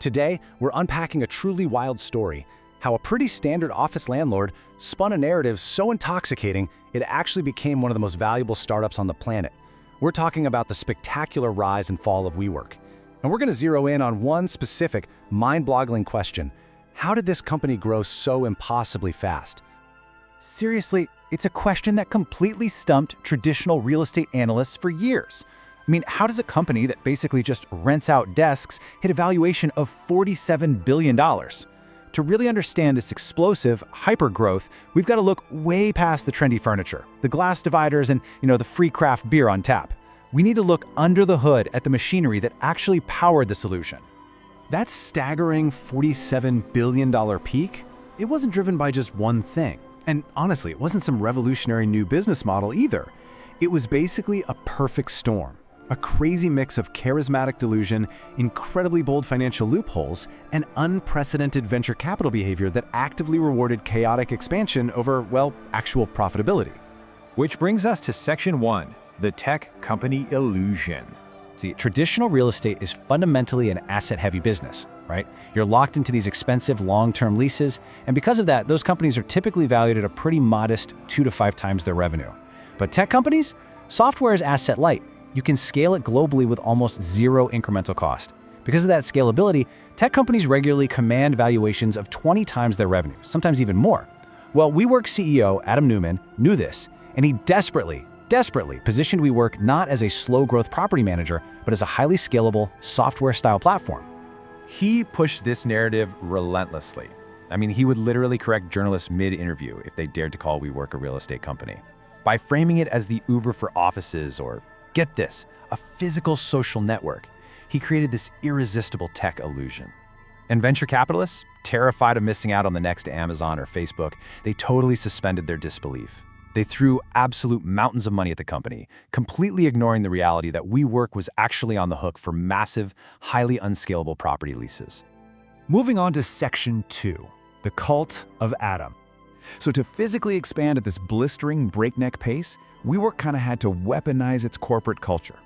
Today, we're unpacking a truly wild story, how a pretty standard office landlord spun a narrative so intoxicating it actually became one of the most valuable startups on the planet. We're talking about the spectacular rise and fall of WeWork. And we're going to zero in on one specific, mind-boggling question. How did this company grow so impossibly fast? Seriously, it's a question that completely stumped traditional real estate analysts for years. I mean, how does a company that basically just rents out desks hit a valuation of $47 billion? To really understand this explosive hyper-growth, we've got to look way past the trendy furniture, the glass dividers, and the free craft beer on tap. We need to look under the hood at the machinery that actually powered the solution. That staggering $47 billion peak, it wasn't driven by just one thing. And honestly, it wasn't some revolutionary new business model either. It was basically a perfect storm. A crazy mix of charismatic delusion, incredibly bold financial loopholes, and unprecedented venture capital behavior that actively rewarded chaotic expansion over, well, actual profitability. Which brings us to Section 1, the tech company illusion. See, traditional real estate is fundamentally an asset-heavy business, right? You're locked into these expensive long-term leases, and because of that, those companies are typically valued at a pretty modest 2 to 5 times their revenue. But tech companies? Software is asset-light. You can scale it globally with almost zero incremental cost. Because of that scalability, tech companies regularly command valuations of 20 times their revenue, sometimes even more. Well, WeWork CEO Adam Neumann knew this, and he desperately positioned WeWork not as a slow-growth property manager, but as a highly scalable, software-style platform. He pushed this narrative relentlessly. I mean, he would literally correct journalists mid-interview if they dared to call WeWork a real estate company. By framing it as the Uber for offices or, get this, a physical social network, he created this irresistible tech illusion. And venture capitalists, terrified of missing out on the next Amazon or Facebook, they totally suspended their disbelief. They threw absolute mountains of money at the company, completely ignoring the reality that WeWork was actually on the hook for massive, highly unscalable property leases. Moving on to Section 2, the cult of Adam. So to physically expand at this blistering breakneck pace, WeWork kind of had to weaponize its corporate culture.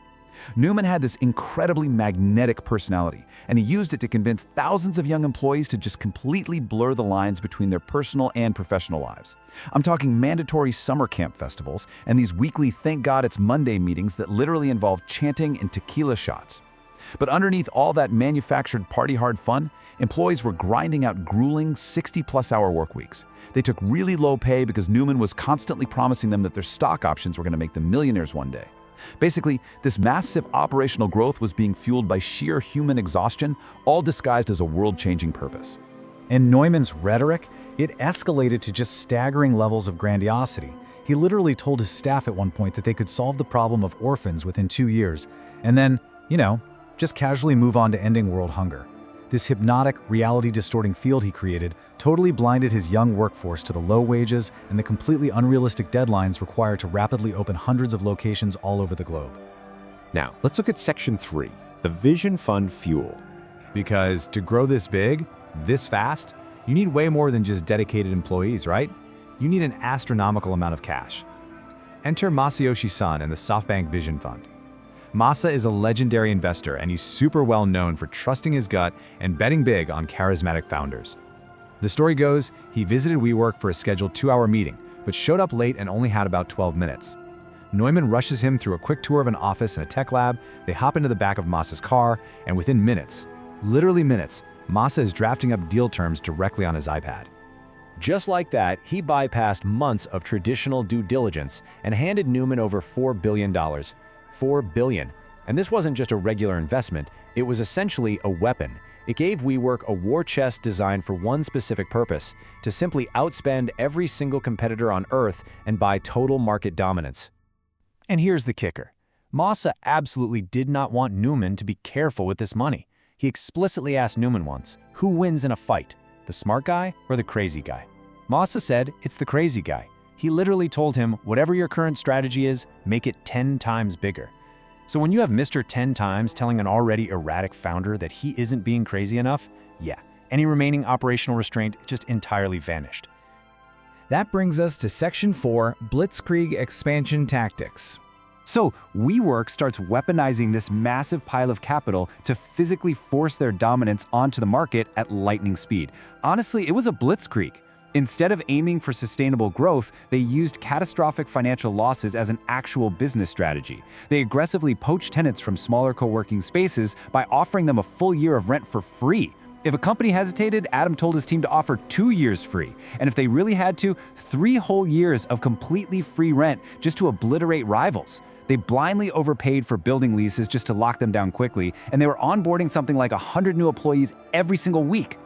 Neumann had this incredibly magnetic personality, and he used it to convince thousands of young employees to just completely blur the lines between their personal and professional lives. I'm talking mandatory summer camp festivals and these weekly Thank God It's Monday meetings that literally involve chanting and tequila shots. But underneath all that manufactured party-hard fun, employees were grinding out grueling 60-plus hour work weeks. They took really low pay because Neumann was constantly promising them that their stock options were going to make them millionaires one day. Basically, this massive operational growth was being fueled by sheer human exhaustion, all disguised as a world-changing purpose. In Neumann's rhetoric, it escalated to just staggering levels of grandiosity. He literally told his staff at one point that they could solve the problem of orphans within 2 years, and then, just casually move on to ending world hunger. This hypnotic, reality-distorting field he created totally blinded his young workforce to the low wages and the completely unrealistic deadlines required to rapidly open hundreds of locations all over the globe. Now, let's look at Section 3, the Vision Fund Fuel. Because to grow this big, this fast, you need way more than just dedicated employees, right? You need an astronomical amount of cash. Enter Masayoshi Son and the SoftBank Vision Fund. Masa is a legendary investor, and he's super well known for trusting his gut and betting big on charismatic founders. The story goes, he visited WeWork for a scheduled 2-hour meeting, but showed up late and only had about 12 minutes. Neumann rushes him through a quick tour of an office and a tech lab. They hop into the back of Masa's car, and within minutes, literally minutes, Masa is drafting up deal terms directly on his iPad. Just like that, he bypassed months of traditional due diligence and handed Neumann over $4 billion. $4 billion. And this wasn't just a regular investment, it was essentially a weapon. It gave WeWork a war chest designed for one specific purpose, to simply outspend every single competitor on Earth and buy total market dominance. And here's the kicker. Masa absolutely did not want Neumann to be careful with this money. He explicitly asked Neumann once, who wins in a fight, the smart guy or the crazy guy? Masa said, it's the crazy guy. He literally told him, whatever your current strategy is, make it 10 times bigger. So when you have Mr. 10 times telling an already erratic founder that he isn't being crazy enough, yeah, any remaining operational restraint just entirely vanished. That brings us to Section 4, Blitzkrieg Expansion Tactics. So WeWork starts weaponizing this massive pile of capital to physically force their dominance onto the market at lightning speed. Honestly, it was a blitzkrieg. Instead of aiming for sustainable growth, they used catastrophic financial losses as an actual business strategy. They aggressively poached tenants from smaller co-working spaces by offering them a full year of rent for free. If a company hesitated, Adam told his team to offer 2 years free. And if they really had to, 3 whole years of completely free rent just to obliterate rivals. They blindly overpaid for building leases just to lock them down quickly, and they were onboarding something like 100 new employees every single week.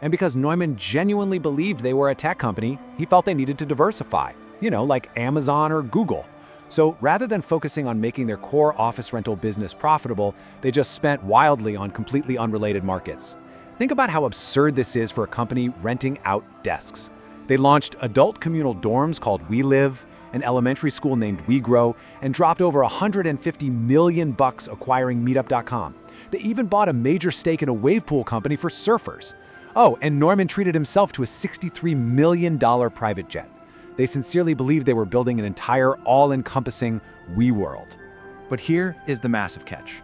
And because Neumann genuinely believed they were a tech company, he felt they needed to diversify, like Amazon or Google. So rather than focusing on making their core office rental business profitable, they just spent wildly on completely unrelated markets. Think about how absurd this is for a company renting out desks. They launched adult communal dorms called WeLive, an elementary school named WeGrow, and dropped over $150 million acquiring Meetup.com. They even bought a major stake in a wave pool company for surfers. Oh, and Neumann treated himself to a $63 million private jet. They sincerely believed they were building an entire all-encompassing WeWorld. But here is the massive catch.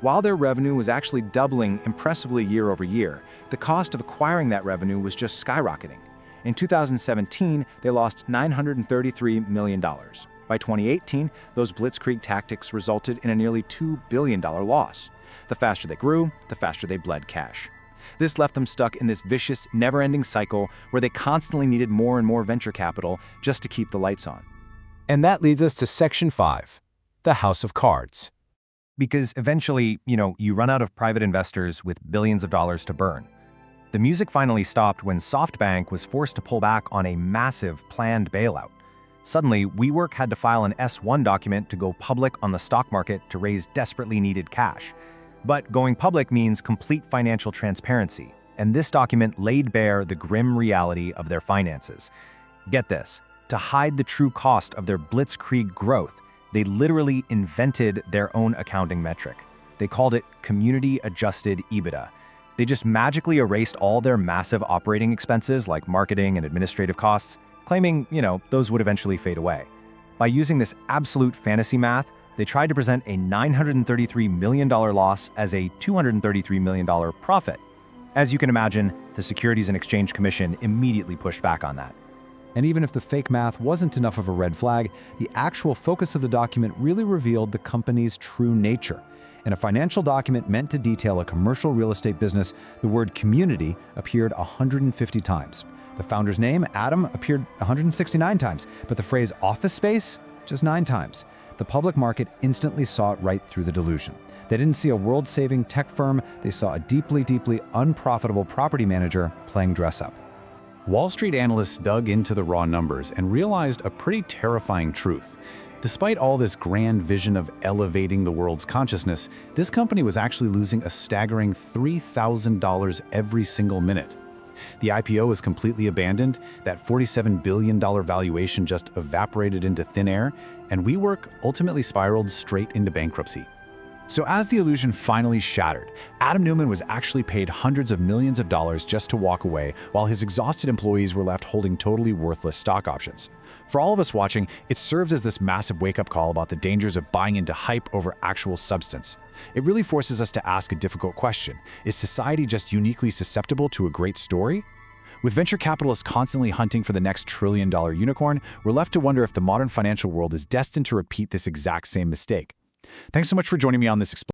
While their revenue was actually doubling impressively year over year, the cost of acquiring that revenue was just skyrocketing. In 2017, they lost $933 million. By 2018, those blitzkrieg tactics resulted in a nearly $2 billion loss. The faster they grew, the faster they bled cash. This left them stuck in this vicious, never-ending cycle where they constantly needed more and more venture capital just to keep the lights on. And that leads us to Section 5, the House of Cards. Because eventually, you run out of private investors with billions of dollars to burn. The music finally stopped when SoftBank was forced to pull back on a massive planned bailout. Suddenly, WeWork had to file an S-1 document to go public on the stock market to raise desperately needed cash. But going public means complete financial transparency, and this document laid bare the grim reality of their finances. Get this, to hide the true cost of their blitzkrieg growth, they literally invented their own accounting metric. They called it community-adjusted EBITDA. They just magically erased all their massive operating expenses like marketing and administrative costs, claiming, those would eventually fade away. By using this absolute fantasy math, they tried to present a $933 million loss as a $233 million profit. As you can imagine, the Securities and Exchange Commission immediately pushed back on that. And even if the fake math wasn't enough of a red flag, the actual focus of the document really revealed the company's true nature. In a financial document meant to detail a commercial real estate business, the word community appeared 150 times. The founder's name, Adam, appeared 169 times, but the phrase office space, just 9 times. The public market instantly saw it right through the delusion. They didn't see a world-saving tech firm, they saw a deeply, deeply unprofitable property manager playing dress-up. Wall Street analysts dug into the raw numbers and realized a pretty terrifying truth. Despite all this grand vision of elevating the world's consciousness, this company was actually losing a staggering $3,000 every single minute. The IPO was completely abandoned, that $47 billion valuation just evaporated into thin air, and WeWork ultimately spiraled straight into bankruptcy. So as the illusion finally shattered, Adam Neumann was actually paid hundreds of millions of dollars just to walk away, while his exhausted employees were left holding totally worthless stock options. For all of us watching, it serves as this massive wake-up call about the dangers of buying into hype over actual substance. It really forces us to ask a difficult question. Is society just uniquely susceptible to a great story? With venture capitalists constantly hunting for the next trillion-dollar unicorn, we're left to wonder if the modern financial world is destined to repeat this exact same mistake. Thanks so much for joining me on this